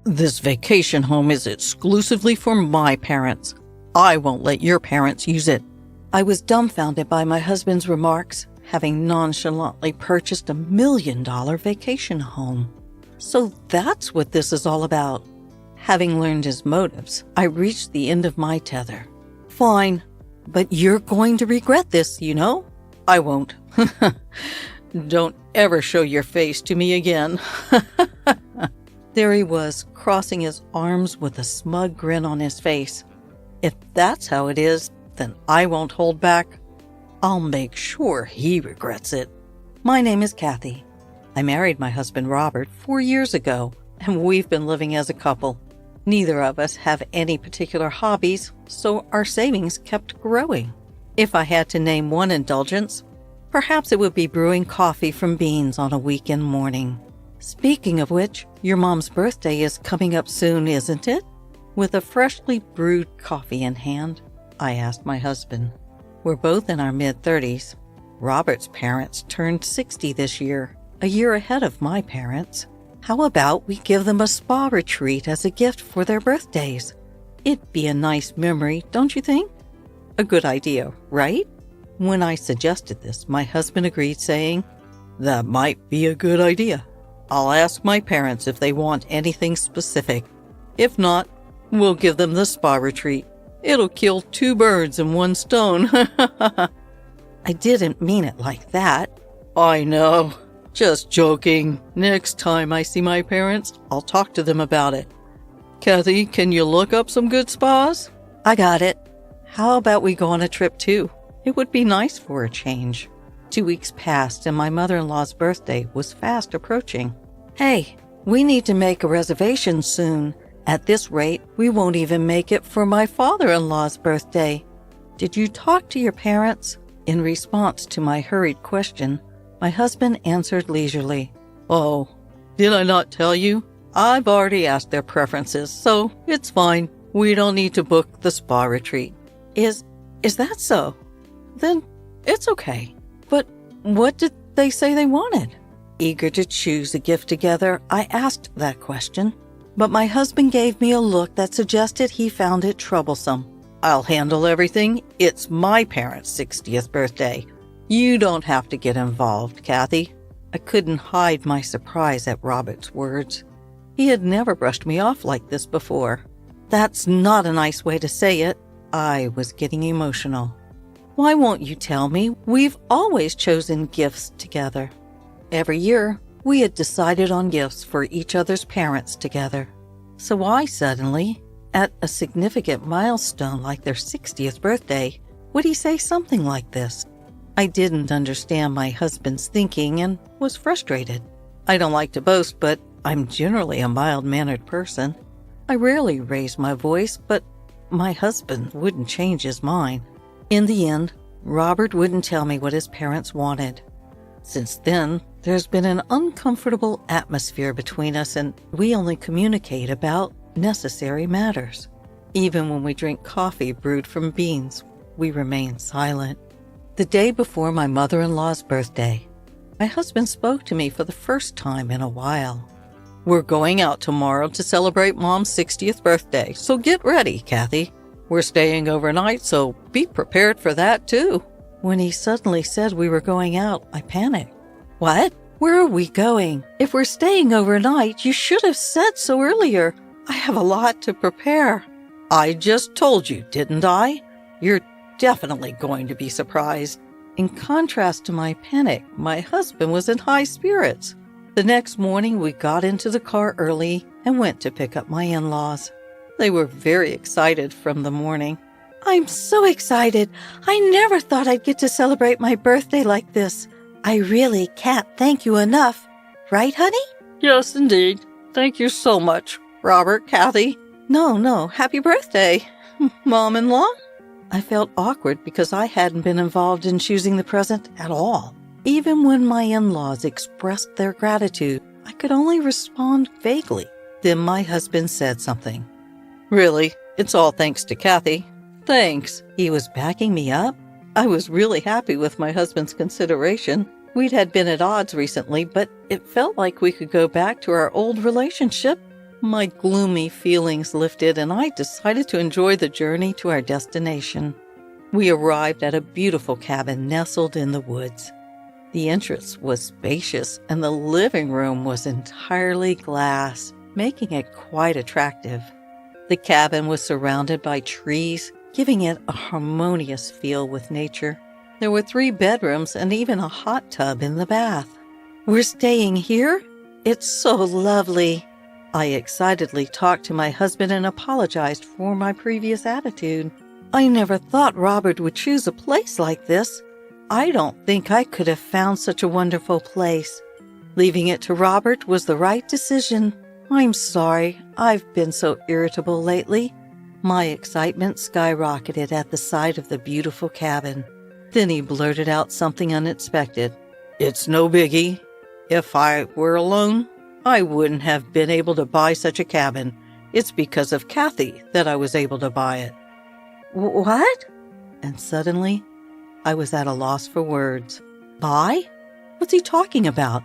This vacation home is exclusively for my parents. I won't let your parents use it." I was dumbfounded by my husband's remarks, having nonchalantly purchased $1 million vacation home. So that's what this is all about. Having learned his motives, I reached the end of my tether. "Fine, but you're going to regret this, you know." "I won't." "Don't ever show your face to me again." There he was, crossing his arms with a smug grin on his face. If that's how it is, then I won't hold back. I'll make sure he regrets it. My name is Kathy. I married my husband Robert 4 years ago, and we've been living as a couple. Neither of us have any particular hobbies, so our savings kept growing. If I had to name one indulgence, perhaps it would be brewing coffee from beans on a weekend morning. Speaking of which, your mom's birthday is coming up soon, isn't it? With a freshly brewed coffee in hand, I asked my husband. We're both in our mid-30s. Robert's parents turned 60 this year, a year ahead of my parents. How about we give them a spa retreat as a gift for their birthdays? It'd be a nice memory, don't you think? A good idea, right? When I suggested this, my husband agreed, saying, "That might be a good idea. I'll ask my parents if they want anything specific. If not, we'll give them the spa retreat. It'll kill 2 birds in 1 stone." I didn't mean it like that. "I know. Just joking. Next time I see my parents, I'll talk to them about it. Kathy, can you look up some good spas?" "I got it. How about we go on a trip too? It would be nice for a change." 2 weeks passed and my mother-in-law's birthday was fast approaching. "Hey, we need to make a reservation soon. At this rate, we won't even make it for my father-in-law's birthday. Did you talk to your parents?" In response to my hurried question, my husband answered leisurely, "Oh, did I not tell you? I've already asked their preferences, so it's fine. We don't need to book the spa retreat." Is that so? Then it's okay. But what did they say they wanted? Eager to choose a gift together, I asked that question. But my husband gave me a look that suggested he found it troublesome. "I'll handle everything. It's my parents' 60th birthday. You don't have to get involved, Kathy." I couldn't hide my surprise at Robert's words. He had never brushed me off like this before. That's not a nice way to say it. I was getting emotional. "Why won't you tell me? We've always chosen gifts together." Every year, we had decided on gifts for each other's parents together. So why suddenly, at a significant milestone like their 60th birthday, would he say something like this? I didn't understand my husband's thinking and was frustrated. I don't like to boast, but I'm generally a mild-mannered person. I rarely raise my voice, but my husband wouldn't change his mind. In the end, Robert wouldn't tell me what his parents wanted. Since then, there's been an uncomfortable atmosphere between us, and we only communicate about necessary matters. Even when we drink coffee brewed from beans, we remain silent. The day before my mother-in-law's birthday, my husband spoke to me for the first time in a while. "We're going out tomorrow to celebrate Mom's 60th birthday, so get ready, Kathy. We're staying overnight, so be prepared for that too." When he suddenly said we were going out, I panicked. "What? Where are we going? If we're staying overnight, you should have said so earlier. I have a lot to prepare." "I just told you, didn't I? You're definitely going to be surprised." In contrast to my panic, my husband was in high spirits. The next morning, we got into the car early and went to pick up my in-laws. They were very excited from the morning. "I'm so excited. I never thought I'd get to celebrate my birthday like this. I really can't thank you enough. Right, honey?" "Yes, indeed. Thank you so much, Robert, Kathy." No, happy birthday, Mom-in-law." I felt awkward because I hadn't been involved in choosing the present at all. Even when my in-laws expressed their gratitude, I could only respond vaguely. Then my husband said something. "Really, it's all thanks to Kathy." "Thanks." He was backing me up. I was really happy with my husband's consideration. We'd had been at odds recently, but it felt like we could go back to our old relationship. My gloomy feelings lifted, and I decided to enjoy the journey to our destination. We arrived at a beautiful cabin nestled in the woods. The entrance was spacious, and the living room was entirely glass, making it quite attractive. The cabin was surrounded by trees, giving it a harmonious feel with nature. There were 3 bedrooms and even a hot tub in the bath. "We're staying here? It's so lovely." I excitedly talked to my husband and apologized for my previous attitude. "I never thought Robert would choose a place like this. I don't think I could have found such a wonderful place. Leaving it to Robert was the right decision. I'm sorry, I've been so irritable lately." My excitement skyrocketed at the sight of the beautiful cabin. Then he blurted out something unexpected. "It's no biggie. If I were alone, I wouldn't have been able to buy such a cabin. It's because of Kathy that I was able to buy it." "What?" And suddenly, I was at a loss for words. Buy? What's he talking about?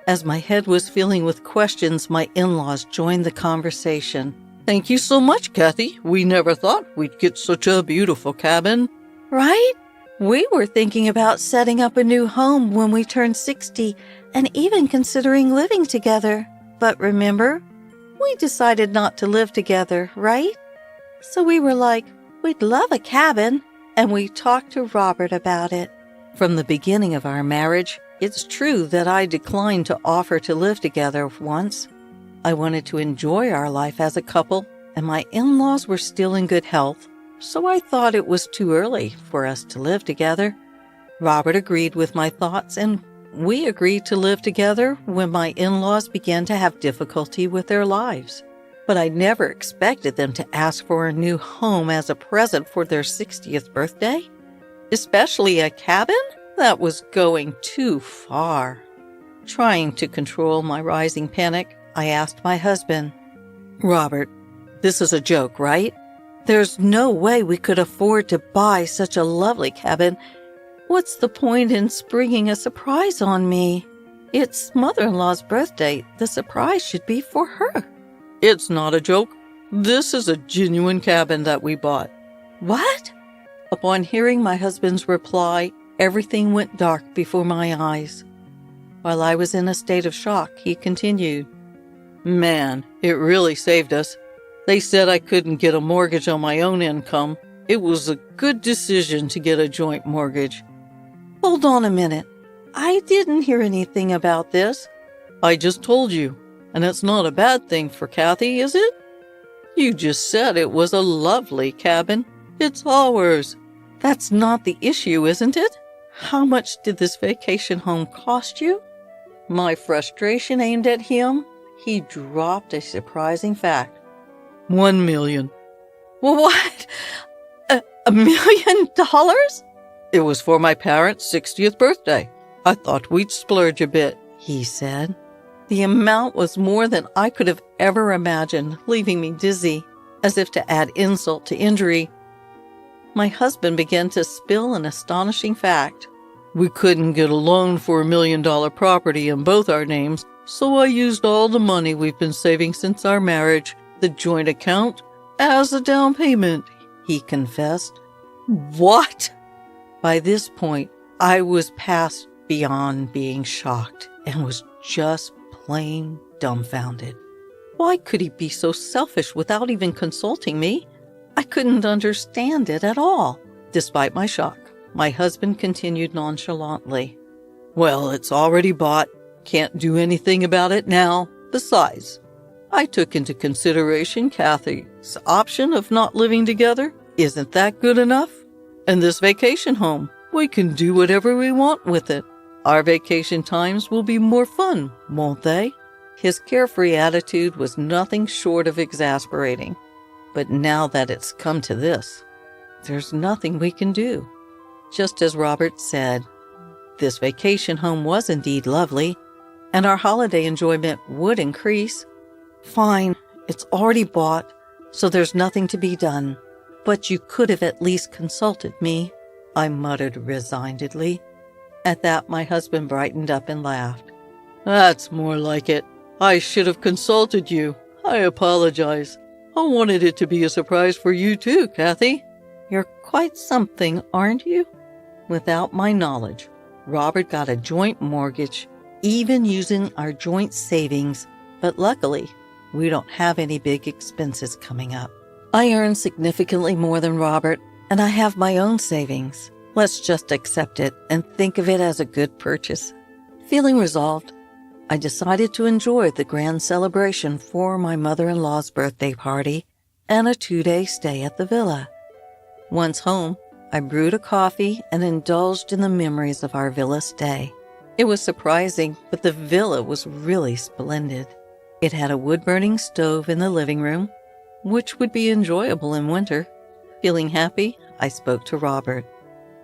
As my head was filling with questions, my in-laws joined the conversation. "Thank you so much, Kathy. We never thought we'd get such a beautiful cabin." "Right? We were thinking about setting up a new home when we turned 60 and even considering living together. But remember, we decided not to live together, right? So we were like, we'd love a cabin, and we talked to Robert about it." From the beginning of our marriage, it's true that I declined to offer to live together once. I wanted to enjoy our life as a couple, and my in-laws were still in good health, so I thought it was too early for us to live together. Robert agreed with my thoughts, and we agreed to live together when my in-laws began to have difficulty with their lives. But I never expected them to ask for a new home as a present for their 60th birthday. Especially a cabin? That was going too far. Trying to control my rising panic, I asked my husband, "Robert, this is a joke, right? There's no way we could afford to buy such a lovely cabin. What's the point in springing a surprise on me? It's mother-in-law's birthday. The surprise should be for her." "It's not a joke. This is a genuine cabin that we bought." "What?" Upon hearing my husband's reply, everything went dark before my eyes. While I was in a state of shock, he continued, "Man, it really saved us. They said I couldn't get a mortgage on my own income. It was a good decision to get a joint mortgage." "Hold on a minute. I didn't hear anything about this." "I just told you. And it's not a bad thing for Kathy, is it? You just said it was a lovely cabin. It's ours." "That's not the issue, isn't it? How much did this vacation home cost you?" My frustration aimed at him. He dropped a surprising fact. $1 million. "What? $1 million? It was for my parents' 60th birthday. I thought we'd splurge a bit," he said. The amount was more than I could have ever imagined, leaving me dizzy. As if to add insult to injury, my husband began to spill an astonishing fact. "We couldn't get a loan for $1 million property in both our names, so I used all the money we've been saving since our marriage, the joint account, as a down payment," he confessed. "What?" By this point, I was past beyond being shocked and was just plain dumbfounded. Why could he be so selfish without even consulting me? I couldn't understand it at all. Despite my shock, my husband continued nonchalantly. "Well, it's already bought. Can't do anything about it now. Besides, I took into consideration Kathy's option of not living together. Isn't that good enough? And this vacation home, we can do whatever we want with it. Our vacation times will be more fun, won't they?" His carefree attitude was nothing short of exasperating. But now that it's come to this, there's nothing we can do. Just as Robert said, this vacation home was indeed lovely, and our holiday enjoyment would increase. "Fine, it's already bought, so there's nothing to be done. But you could have at least consulted me," I muttered resignedly. At that, my husband brightened up and laughed. "That's more like it. I should have consulted you. I apologize. I wanted it to be a surprise for you too, Kathy. You're quite something, aren't you? Without my knowledge, Robert got a joint mortgage, even using our joint savings, but luckily, we don't have any big expenses coming up. I earn significantly more than Robert, and I have my own savings. Let's just accept it and think of it as a good purchase. Feeling resolved, I decided to enjoy the grand celebration for my mother-in-law's birthday party and a 2-day stay at the villa. Once home, I brewed a coffee and indulged in the memories of our villa stay. It was surprising, but the villa was really splendid. It had a wood-burning stove in the living room, which would be enjoyable in winter. Feeling happy, I spoke to Robert.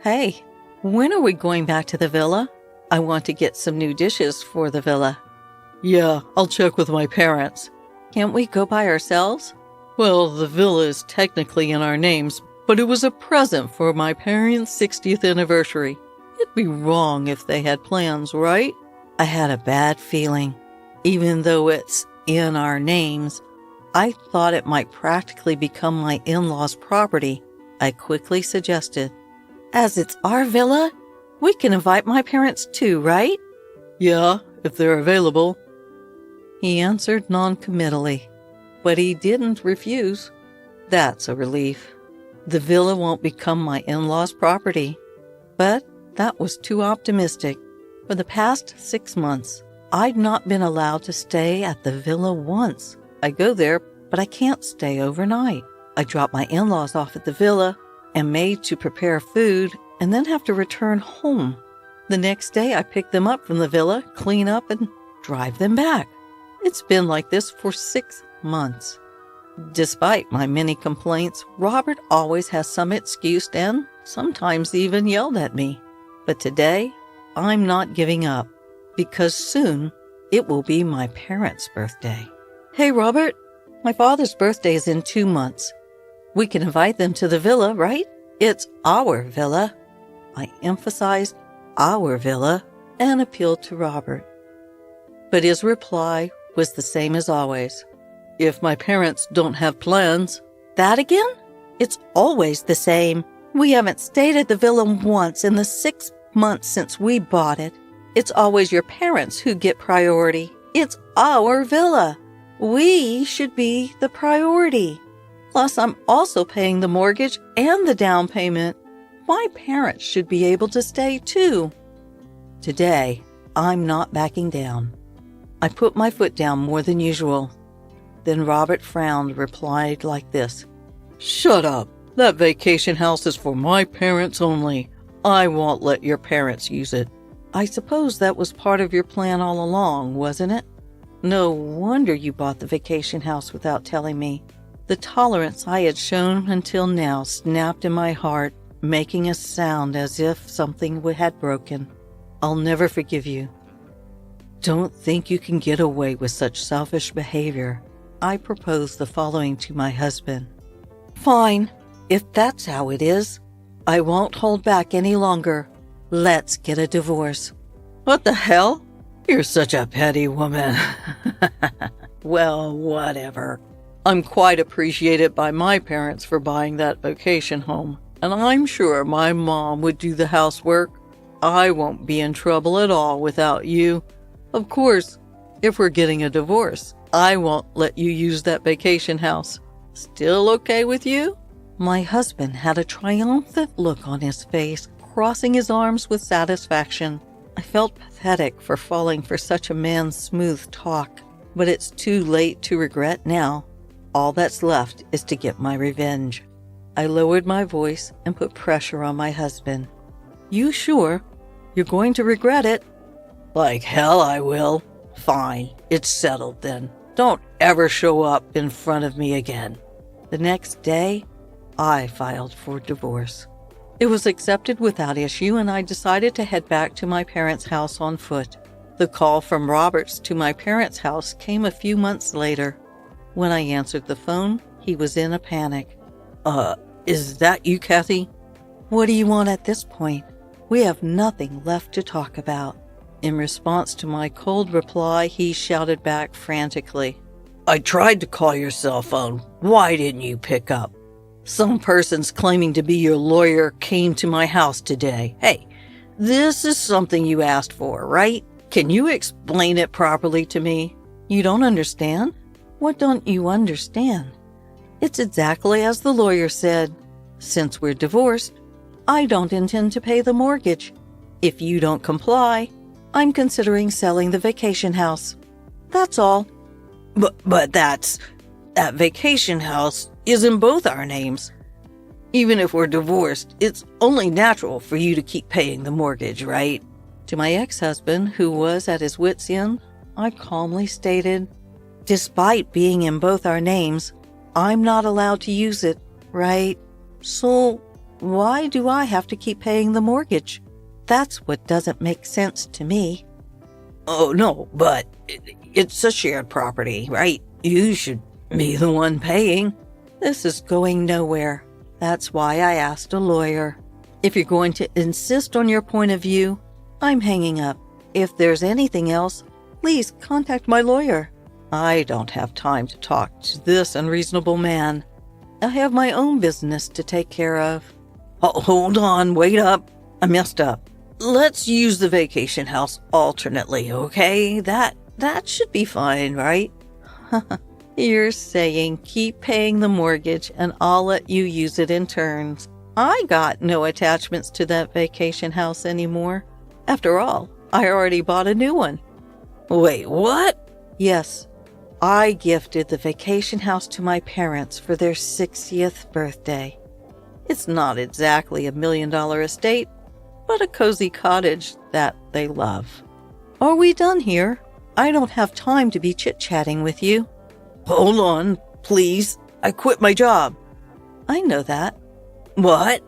Hey, when are we going back to the villa? I want to get some new dishes for the villa. Yeah, I'll check with my parents. Can't we go by ourselves? Well, the villa is technically in our names, but it was a present for my parents' 60th anniversary. It'd be wrong if they had plans, right? I had a bad feeling. Even though it's in our names, I thought it might practically become my in-laws' property. I quickly suggested, as it's our villa, we can invite my parents too, right? Yeah, if they're available. He answered non-committally, but he didn't refuse. That's a relief. The villa won't become my in-laws' property. But that was too optimistic. For the past 6 months, I'd not been allowed to stay at the villa once. I go there, but I can't stay overnight. I drop my in-laws off at the villa, am made to prepare food, and then have to return home. The next day, I pick them up from the villa, clean up, and drive them back. It's been like this for 6 months. Despite my many complaints, Robert always has some excuse and sometimes even yelled at me. But today, I'm not giving up, because soon it will be my parents' birthday. Hey, Robert, my father's birthday is in 2 months. We can invite them to the villa, right? It's our villa. I emphasized our villa and appealed to Robert. But his reply was the same as always. If my parents don't have plans. That again? It's always the same. We haven't stayed at the villa once in the 6 months since we bought it. It's always your parents who get priority. It's our villa. We should be the priority. Plus, I'm also paying the mortgage and the down payment. My parents should be able to stay too. Today, I'm not backing down. I put my foot down more than usual. Then Robert frowned, replied like this. Shut up. That vacation house is for my parents only. I won't let your parents use it. I suppose that was part of your plan all along, wasn't it? No wonder you bought the vacation house without telling me. The tolerance I had shown until now snapped in my heart, making a sound as if something had broken. I'll never forgive you. Don't think you can get away with such selfish behavior. I proposed the following to my husband. Fine, if that's how it is. I won't hold back any longer. Let's get a divorce. What the hell? You're such a petty woman. Well, whatever. I'm quite appreciated by my parents for buying that vacation home, and I'm sure my mom would do the housework. I won't be in trouble at all without you. Of course, if we're getting a divorce, I won't let you use that vacation house. Still okay with you? My husband had a triumphant look on his face, crossing his arms with satisfaction. I felt pathetic for falling for such a man's smooth talk, but it's too late to regret now. All that's left is to get my revenge. I lowered my voice and put pressure on my husband. You sure? You're going to regret it? Like hell I will. Fine, it's settled then. Don't ever show up in front of me again. The next day, I filed for divorce. It was accepted without issue, and I decided to head back to my parents' house on foot. The call from Roberts to my parents' house came a few months later. When I answered the phone, he was in a panic. Is that you, Kathy? What do you want at this point? We have nothing left to talk about. In response to my cold reply, he shouted back frantically. I tried to call your cell phone. Why didn't you pick up? Some persons claiming to be your lawyer came to my house today. Hey, this is something you asked for, right? Can you explain it properly to me? You don't understand? What don't you understand? It's exactly as the lawyer said. Since we're divorced, I don't intend to pay the mortgage. If you don't comply, I'm considering selling the vacation house. That's all. But that vacation house is in both our names. Even if we're divorced, it's only natural for you to keep paying the mortgage, right? To my ex-husband, who was at his wit's end, I calmly stated, despite being in both our names, I'm not allowed to use it, right? So why do I have to keep paying the mortgage? That's what doesn't make sense to me. Oh, no, but it's a shared property, right? You should be the one paying. This is going nowhere. That's why I asked a lawyer. If you're going to insist on your point of view, I'm hanging up. If there's anything else, please contact my lawyer. I don't have time to talk to this unreasonable man. I have my own business to take care of. Oh, hold on, wait up. I messed up. Let's use the vacation house alternately, okay? That should be fine, right? You're saying keep paying the mortgage and I'll let you use it in turns. I got no attachments to that vacation house anymore. After all, I already bought a new one. Wait, what? Yes, I gifted the vacation house to my parents for their 60th birthday. It's not exactly $1 million estate, but a cozy cottage that they love. Are we done here? I don't have time to be chit-chatting with you. Hold on, please. I quit my job. I know that. What?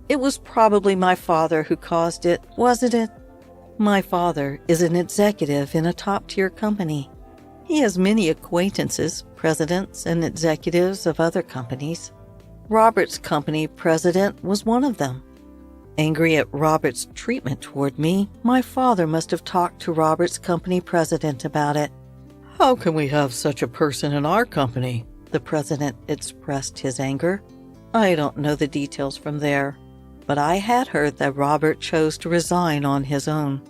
It was probably my father who caused it, wasn't it? My father is an executive in a top-tier company. He has many acquaintances, presidents, and executives of other companies. Robert's company president was one of them. Angry at Robert's treatment toward me, my father must have talked to Robert's company president about it. How can we have such a person in our company? The president expressed his anger. I don't know the details from there, but I had heard that Robert chose to resign on his own.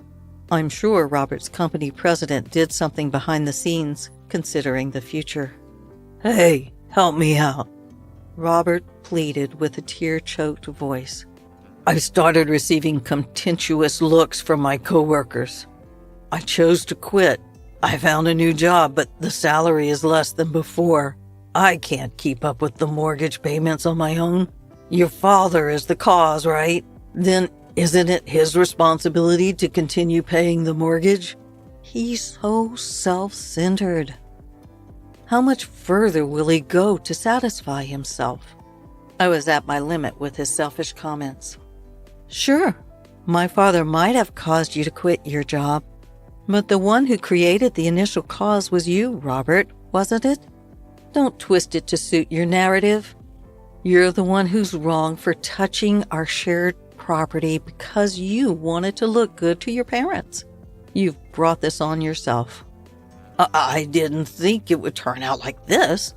I'm sure Robert's company president did something behind the scenes, considering the future. Hey, help me out, Robert pleaded with a tear-choked voice. I've started receiving contemptuous looks from my coworkers. I chose to quit. I found a new job, but the salary is less than before. I can't keep up with the mortgage payments on my own. Your father is the cause, right? Then isn't it his responsibility to continue paying the mortgage? He's so self-centered. How much further will he go to satisfy himself? I was at my limit with his selfish comments. Sure, my father might have caused you to quit your job, but the one who created the initial cause was you, Robert, wasn't it? Don't twist it to suit your narrative. You're the one who's wrong for touching our shared property because you wanted to look good to your parents. You've brought this on yourself. I didn't think it would turn out like this.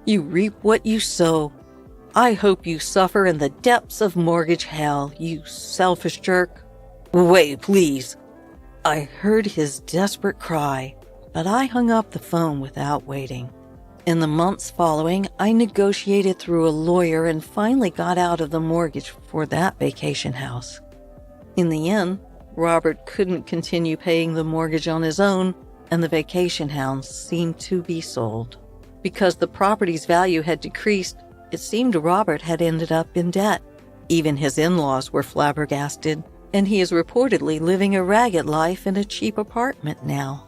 You reap what you sow. I hope you suffer in the depths of mortgage hell, you selfish jerk. Wait, please. I heard his desperate cry, but I hung up the phone without waiting. In the months following, I negotiated through a lawyer and finally got out of the mortgage for that vacation house. In the end, Robert couldn't continue paying the mortgage on his own, and the vacation house seemed to be sold. Because the property's value had decreased, it seemed Robert had ended up in debt. Even his in-laws were flabbergasted, and he is reportedly living a ragged life in a cheap apartment now.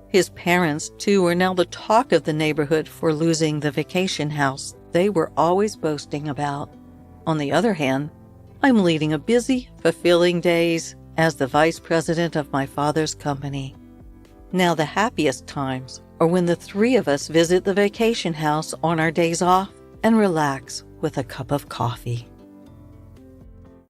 His parents, too, are now the talk of the neighborhood for losing the vacation house they were always boasting about. On the other hand, I'm leading a busy, fulfilling days as the vice president of my father's company. Now the happiest times are when the three of us visit the vacation house on our days off and relax with a cup of coffee.